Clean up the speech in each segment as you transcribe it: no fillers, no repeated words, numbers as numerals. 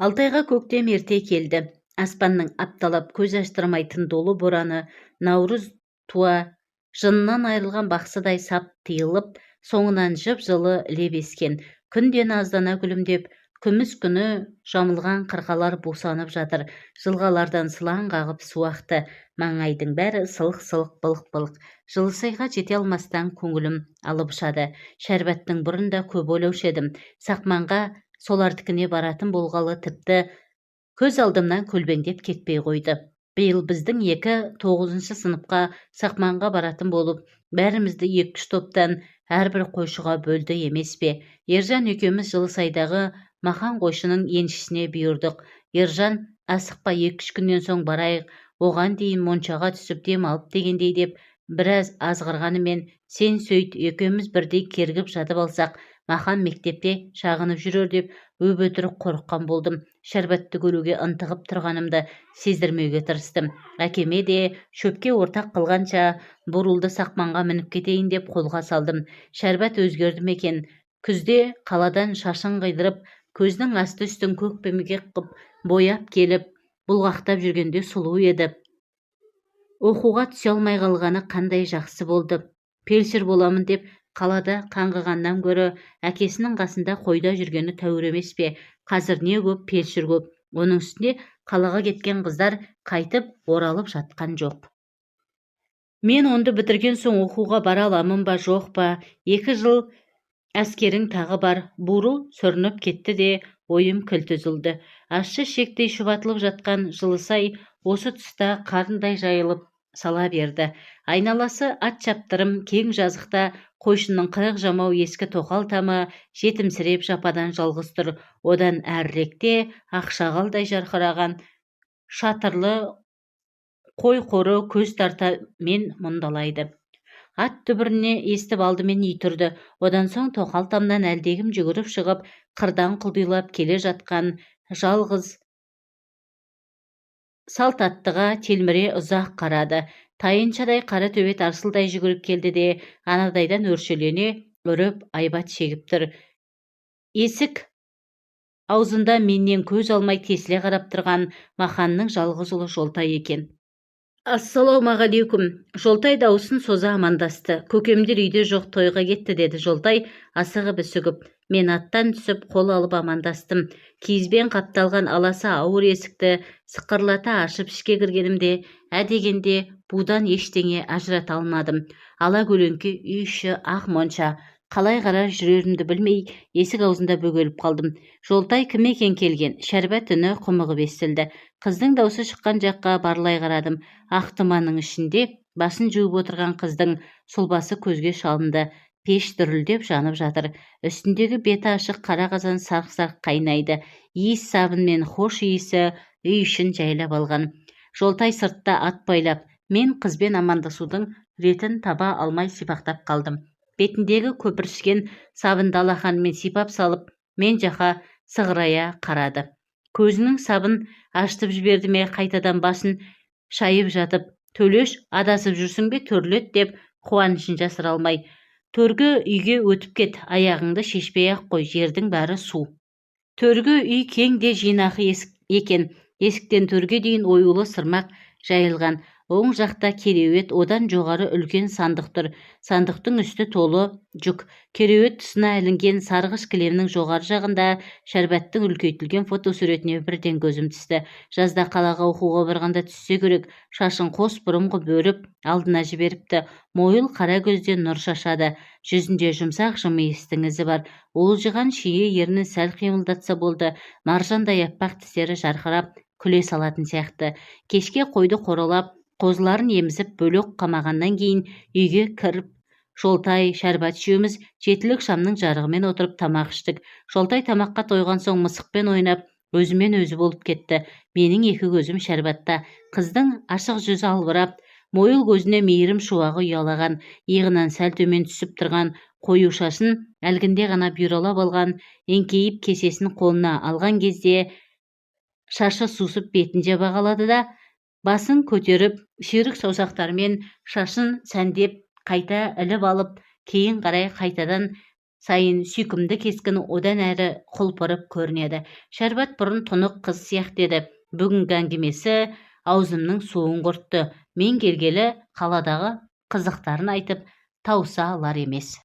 Алтайға көктем ерте келді. Аспанның апталап көз аштырмайтын долы бораны, наурыз туа, жынынан айырылған бақсыдай сап тиылып, соңынан жып-жылы леп ескен. Күнден аздана күлімдеп, күміс күні жамылған қырқалар бусанып жатыр. Жылғалардан сылаң қағып су ақты. Маңайдың бәрі сылық-сылық, былық-былық. Жылысайға жете алмастан көңілім алып ұшады. Шәрбәттің бұрында көп ойлаушы едім. Сақманға солардікіне баратын болғалы тіпті көз алдымнан көлбеңдеп кетпей қойды. Биыл біздің 9-шы сыныпқа Сақманға баратын болып, бәрімізді 2-3 топтан әрбір қойшыға бөлді емес пе? Ержан екеуміз Жылысайдағы махан қойшының еншісіне бұйырдық. Ержан, асықпа 2-3 күннен соң барайық, оған дейін моншаға түсіп дем алып дегендей деп біраз азғырғанымен, сен сөйт, екеуміз бірдей кергіп жатып алсақ, махан мектепте шағынып жүрер деп өп-өтірік қорыққан болдым. Шәрбәтті көруге ынтығып тұрғанымды сездірмеуге тырыстым. Әкеме де шөпке ортақ қылғанша бурылды Сақманға мініп кетейін деп қолға салдым. Шәрбәт өзгерді ме екен. Күзде қаладан шашын қидырып, көздің асты үстін көк пемекек қып бояп келіп, бұлғақтап жүргенде сұлу еді. Оқуға түсе алмай қалғаны қандай жақсы болды. Фельдшер боламын деп қалада қаңғығаннан гөрі әкесінің қасында қойда жүргені тәуір емес пе? Қазір не көп, фельдшер көп. Оның үстіне қалаға кеткен қыздар қайтып оралып жатқан жоқ. Мен онды бітірген соң оқуға бара аламын ба, жоқ па? 2 жыл әскерің тағы бар. Бурыл сүрініп кетті де ойым кілт үзілді. Ащы шектей шұбатылып жатқан Жылысай осы тұста қарындай жайылып сала берді. Айналасы ат шаптырым кең жазықта қойшының қырық жамау ескі тоқал тамы жетімсіреп жападан жалғыз тұр. Одан әріректе ақшағалдай жарқыраған шатырлы қой қоры көз тарта мен мұндалайды. Ат дүбіріне естіп алдымен үй тұрды. Одан соң тоқал тамнан әлдегім жүгіріп шығып, қырдан құлдилап келе жатқан жалғыз салт аттыға телміре ұзақ қарады. Тайыншадай қара төбет арсылдай жүгіріп келді де, анадайдан өршелене үріп айбат шегіп тұр. Есік аузында менен көз алмай тесіле қарап тұрған маханның жалғыз ұлы Жолтай екен. Ассалаумағалейкум. Жолтай дауысын соза амандасты. Көкемдер үйде жоқ, тойға кетті, деді Жолтай асығып үсігіп. Мен аттан түсіп қол алып амандастым. Киізбен қапталған аласа ауыр есікті сықырлата ашып ішке кіргенімде, әдегенде будан ештеңе ажырата алмадым. Ала көлеңке үй іші ақ монша. Қалай қарар жүрерімді білмей, есік аузында бөгеліп қалдым. Жолтай кім екен келген? Шәрбәт үні құмығып естілді. Қыздың даусы шыққан жаққа барлай қарадым. Ақ тұманның ішінде басын жуып отырған қыздың сұлбасы көзге шалынды. Пеш дүрілдеп жанып жатыр. Үстіндегі беті ашық қара қазан сарқ-сарқ қайнайды. Иіс сабын мен хош иісі үй ішін жайлап алған. Жолтай сыртта ат байлап, мен қызбен амандасудың ретін таба алмай сипақтап қалдым. Бетіндегі көпіршіген сабынды алақанымен сипап салып, мен жақа сығырая қарады. Көзінің сабын ашытып жіберді ме, қайтадан басын шайып жатып, төлеш, адасып жүрсің бе, төрлет деп қуанышын жасыра алмай. Төргі үйге өтіп кет, аяғыңды шешпей-ақ қой, жердің бәрі су. Төргі үй кең де жинақы екен. Есіктен төрге дейін оюлы сырмақ жайылған. Оң жақта кереует, одан жоғары үлкен сандық тұр. Сандықтың үсті толы жүк. Кереует тұсына ілінген сарғыш кілемнің жоғары жағында Шәрбәттің үлкейтілген фотосуретіне бірден көзім түсті. Жазда қалаға оқуға барғанда түссе керек, шашын қос бұрым қып өріп алдына жіберіпті. Мойыл қара көзден нұр шашады. Жүзінде жұмсақ жымиыстың ізі бар. Уылжыған шие ернін сәл қимылдатса болды. Маржандай аппақ тістері жарқырап күле салатын сияқты. Кешке қойды қоралап, қозыларын емізіп бөлек қамағаннан кейін үйге кіріп, Жолтай, Шәрбат үшеуміз жетілік шамның жарығымен отырып тамақ іштік. Жолтай тамаққа тойған соң мысықпен ойнап, өзімен өзі болып кетті. Менің екі көзім Шәрбатта. Қыздың ашық жүзі албырап, мойыл көзіне мейірім шуағы ұялаған, иығынан сәл төмен түсіп тұрған қою шашын әлгінде ғана бүйралап алған, еңкейіп кесесін қолына алған кезде шашы сусып бетін жаба қалады да, басын көтеріп, ширік саусақтарымен шашын сәндеп, қайта іліп алып, кейін қарай қайтадан сайын сүйкімді кескін одан әрі құлпырып көрінеді. Шәрбат бұрын тұнық қыз сияқты еді. Бүгінгі әңгімесі аузымның суын құртты. Мен келгелі қаладағы қызықтарын айтып тауса алар емес.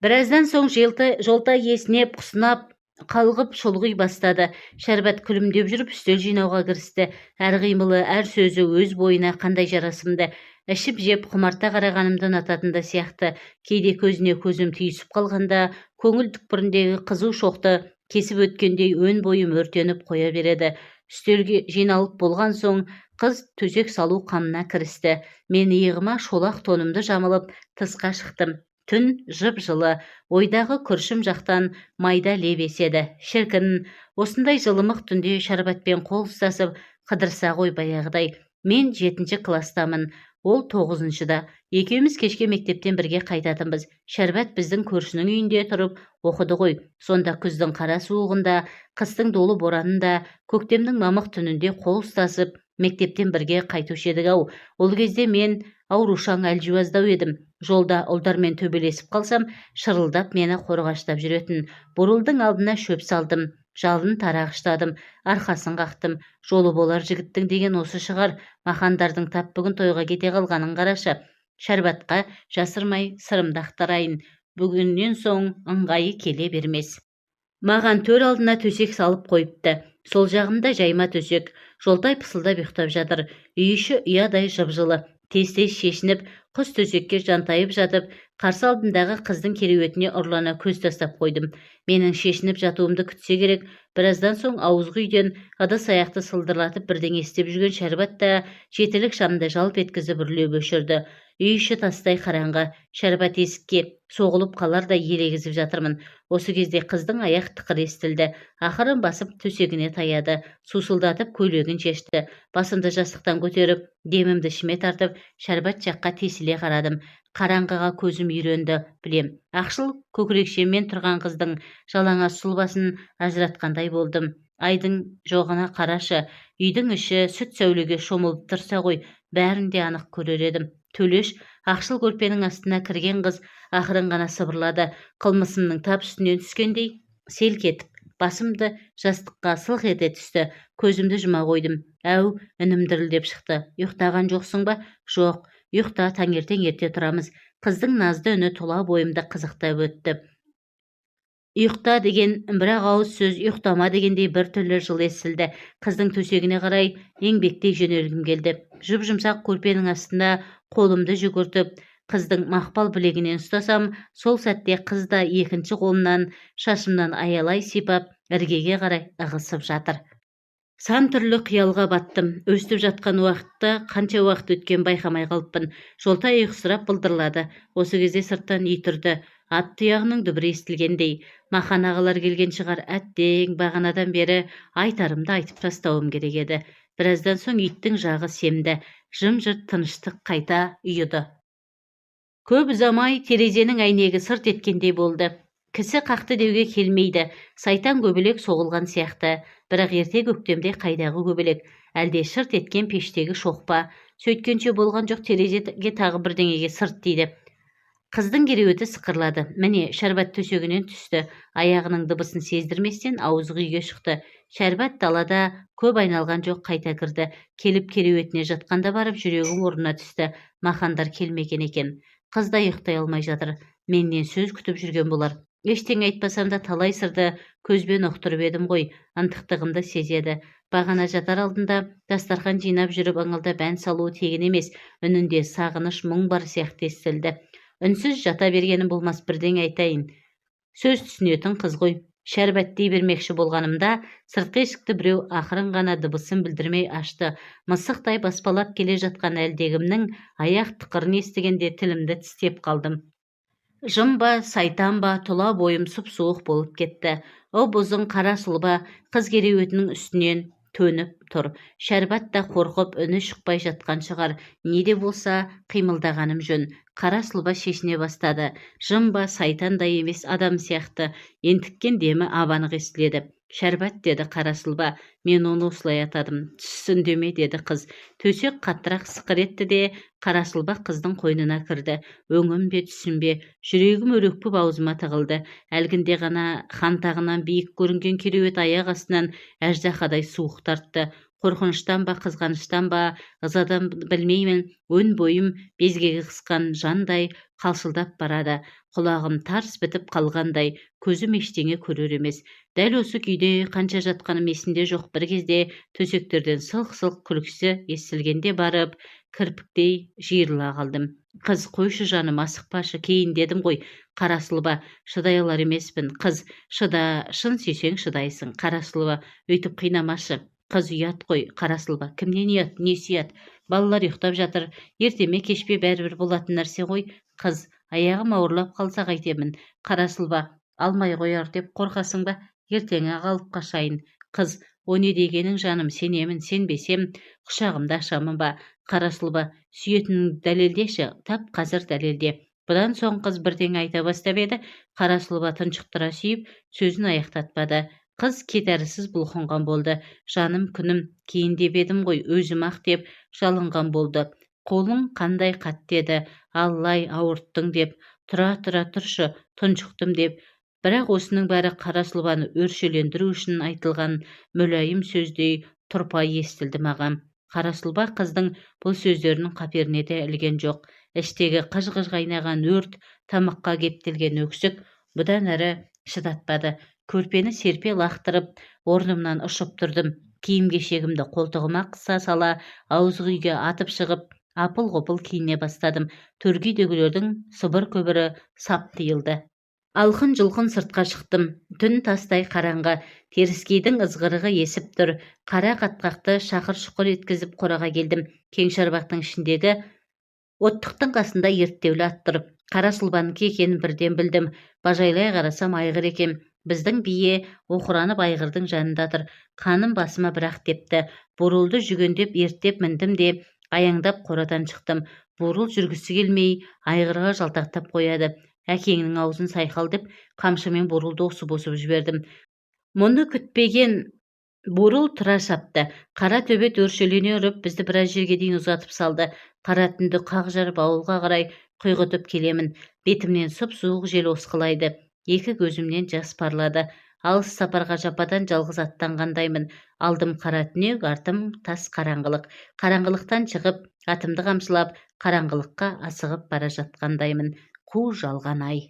Біраздан соң жолта есінеп, құсынап, қалғып шұлғи бастады. Шәрбат күлімдеп жүріп үстел жинауға кірісті. Әр қимылы, әр сөзі өз бойына қандай жарасымды. Ішіп жеп құмарта қарағанымды ұнататында сияқты. Кейде көзіне көзім түйісіп қалғанда, көңіл түкпіріндегі қызу шоқты кесіп өткендей өн бойым өртеніп қоя береді. Үстелге жиналып болған соң қыз төсек салу қамына кірісті. Мен иығыма шолақ тонымды жамылып тысқа шықтым. Түн жып-жылы, ойдағы күршім жақтан майда леп еседі. Шіркін, осындай жылымық түнде Шәрбатпен қол ұстасып қыдырса ғой баяғыдай. Мен 7-ші кластамын, ол 9-шыда. Екеуміз кешке мектептен бірге қайтатынбыз. Шәрбат біздің көршінің үйінде тұрып оқыды ғой. Сонда күздің қара суығында, қыстың долы боранында, көктемнің мамық түнінде қол ұстасып мектептен бірге қайтушы едік-ау. Ол кезде мен аурушаң әлжуаздау едім. Жолда ұлдармен төбелесіп қалсам, шырылдап мені қорғаштап жүретін. Бурылдың алдына шөп салдым, жалын тарағыштадым, арқасын қақтым. Жолы болар жігіттің деген осы шығар. Махандардың тап бүгін тойға кете қалғанын қарашы. Шәрбатқа жасырмай сырымды ақтарайын. Бүгіннен соң ыңғайы келе бермес. Маған төр алдына төсек салып қойыпты. Сол жағымда жайма төсек. Жолтай пысылдап ұйықтап жатыр. Үй іші ұядай жып-жылы. Тез-тез шешініп, құс төсекке жантайып жатып, қарсы алдындағы қыздың кереуетіне ұрлана көз тастап қойдым. Менің шешініп жатуымды күтсе керек. Біраздан соң ауызғы үйден ыдыс-аяқты сылдырлатып бірдеңе істеп жүрген Шәрбат та жетілік шамды жалп еткізіп үрлеп өшірді. Үй іші тастай қараңғы. Шәрбат есікке соғылып қалардай елегізіп жатырмын. Осы кезде қыздың аяқ тықыры естілді. Ақырын басып төсегіне таяды. Сусылдатып көйлегін шешті. Басымды жастықтан көтеріп, демімді ішіме тартып, Шәрбат жаққа тесіле қарадым. Қараңғыға көзім үйренді, білем. Ақшыл көкірекшеммен тұрған қыздың жалаңаш сұлбасын ажыратқандай болдым. Айдың жоғына қарашы. Үйдің іші сүт сәулеге шомылып тұрса ғой, бәрін де анық көрер едім. Төлеш ақшыл көрпенің астына кірген қыз ақырын ғана сыбырлады. Қылмысымның тап үстінен түскендей селк етіп, басымды жастыққа сылқ ете түсті. Көзімді жұма қойдым. Әу, үнім дірілдеп шықты. Ұйықтаған жоқсың ба? Жоқ. Ұйықта, таңертең ерте тұрамыз. Қыздың назды үні тұла бойымда қызықтап өтті. Ұйықта деген бірақ ауыз сөз, ұйықтама дегендей бір түрлі жыл естілді. Қыздың төсегіне қарай еңбектей жөнелгім келді. Жұп-жұмсақ көрпенің астында қолымды жүгіртіп, қыздың мақпал білегінен ұстасам, сол сәтте қыз да екінші қолынан шашымнан аялай сипап, іргеге қарай ығысып жатыр. Сан түрлі қиялға баттым. Өстіп жатқан уақытта қанша уақыт өткен байқамай қалыппын. Жолтай ұйқысырап былдырлады. Осы кезде сырттан үй тұрды. Ат тұяғының дүбірі естілгендей. Махан ағалар келген шығар. Әттең, бағанадан бері айтарымды айтып тастауым керек еді. Біраздан соң иттің жағы семді. Жым-жырт тыныштық қайта үйыды. Көп ұзамай терезенің әйнегі сырт еткендей болды. Кісі қақты деуге келмейді. Сайтан көбелек соғылған сияқты. Бірақ ерте көктемде қайдағы көбелек? Әлде шырт еткен пештегі шоқпа? Сөйткенше болған жоқ, терезеге тағы бірдеңеге сырт дейді. Қыздың кереуеті сықырлады. Міне, Шәрбат төсегінен түсті. Аяғының дыбысын сездірместен ауызғы үйге шықты. Шәрбат далада көп айналған жоқ, қайта кірді. Келіп кереуетіне жатқанда барып жүрегім орнына түсті. Махандар келмеген екен. Қыз да ұйықтай алмай жатыр. Менен сөз күтіп жүрген болар. Ештеңе айтпасам да талай сырды көзбен ұқтырып едім ғой. Ынтықтығымды сезеді. Бағана жатар алдында дастархан жинап жүріп ыңылдап ән салуы тегін емес. Үнінде сағыныш, мұң бар сияқты естілді. Үнсіз жата бергенім болмас, бірдеңе айтайын. Сөз түсінетін қыз ғой. Шәрбат дей бермекші болғанымда сыртқы есікті біреу ақырын ғана дыбысын білдірмей ашты. Мысықтай баспалап келе жатқан әлдегімнің аяқ тықырын естігенде тілімді тістеп қалдым. Жым ба, сайтан ба, тұла бойым сұп-суық болып кетті. Ұп-ұзын қара сұлба қыз кереуетінің үстінен төніп тұр. Шәрбат та қорқып үні шықпай жатқан шығар. Не де болса қимылдағаным жөн. Қара сұлба шешіне бастады. Жым ба, сайтан да емес, адам сияқты. Ентіккен демі абанық естіледі. Шәрбат деді Қарасылба. Мен оны осылай атадым. Тіс үндеме деді қыз. Төсек қаттырақ сықыр етті де Қарасылба қыздың қойнына кірді. Өңім бе түсім бе, жүрегім өрекпіп аузыма тығылды. Әлгінде ғана хан тағынан биік көрінген кереует аяқ астынан әждақадай суық тартты. Қорқыныштан ба, қызғаныштан ба, ызадан білмеймін, өн бойым безгегі қысқан жандай қалшылдап барады. Құлағым тарс бітіп қалғандай, көзім ештеңе көрер емес. Дәл осы күйде қанша жатқаным есімде жоқ. Бір кезде төсектерден сылқ-сылқ күлкісі естілгенде барып, кірпіктей жиырыла қалдым. Қыз, қойшы жаным, асықпашы, кейін дедім ғой. Қарасылба, шыдай алар емеспін. Қыз, шыда, шын сүйсең шыдайсың. Қарасылба, өйтіп қинамашы. Қыз, ұят қой. Қарасылба, кімнен ұят, несі ұят? Балалар ұйықтап жатыр, ертеме кешпе бәрібір болатын нәрсе ғой. Қыз, аяғым ауырлап қалса қайтемін. Қарасылба, алмай қояр деп қорқасың ба? Ертең-ақ алып қашайын. Қыз, о не дегенің жаным, сенемін, сенбесем құшағымда ашамын ба? Қарасылба, сүйетініңді дәлелдеші, тап қазір дәлелде. Бұдан соң қыз бірдеңе айта бастап еді, Қарасылба тұншықтыра сүйіп, сөзін аяқтатпады. Қыз кетәрісіз бұлқынған болды. Жаным, күнім, кейін деп едім ғой, өзім-ақ деп жалынған болды. Қолың қандай қатты еді, аллай, ауырттың деп, тұра тұршы, тұншықтым деп. Бірақ осының бәрі Қарасылбаны өршелендіру үшін айтылған мүлайым сөздей тұрпай естілді маған. Қарасылба қыздың бұл сөздерінің қаперіне де ілген жоқ. Іштегі қыж-қыж қайнаған өрт, тамаққа кептелген өксік бұдан әрі шыдатпады. Көрпені серпе лақтырып, орнымнан ұшып тұрдым. Киім-кешегімді қолтығыма қыса сала, ауызғы үйге атып шығып, апыл-ғұпыл киіне бастадым. Төргейдегілердің сыбыр-көбірі сап тиылды. Алқын-жұлқын сыртқа шықтым. Түн тастай қараңғы, теріскейдің ызғырығы есіп тұр. Қара қатқақты шақыр-шұқыр еткізіп қораға келдім. Кең шарбақтың ішіндегі оттықтың қасында ерттеулі ат тұрып, Қарасылбаныкі екенін бірден білдім. Бажайлай қарасам айғыр екен. Біздің бие оқыранып айғырдың жанындадыр. Қаным басыма бірақ тепті. Бурылды жүгендеп ерттеп міндім де аяңдап қорадан шықтым. Бурыл жүргісі келмей айғырға жалтақтап қояды. Әкеңнің аузын сайқал деп қамшымен бурылды осып-осып жібердім. Мұны күтпеген бурыл тұра шапты. Қара төбет өршелене ұрып, бізді біраз жерге дейін ұзатып салды. Қара түнді қақ жарып ауылға қарай құйғытып келемін. Бетімнен сұп-суық жел осқылайды. Екі көзімнен жас парлады. Алыс сапарға жападан жалғыз аттанғандаймын. Алдым қара түнек, артым тас қараңғылық. Қараңғылықтан шығып, атымды қамшылап, қараңғылыққа асығып бара жатқандаймын. Қу жалған ай.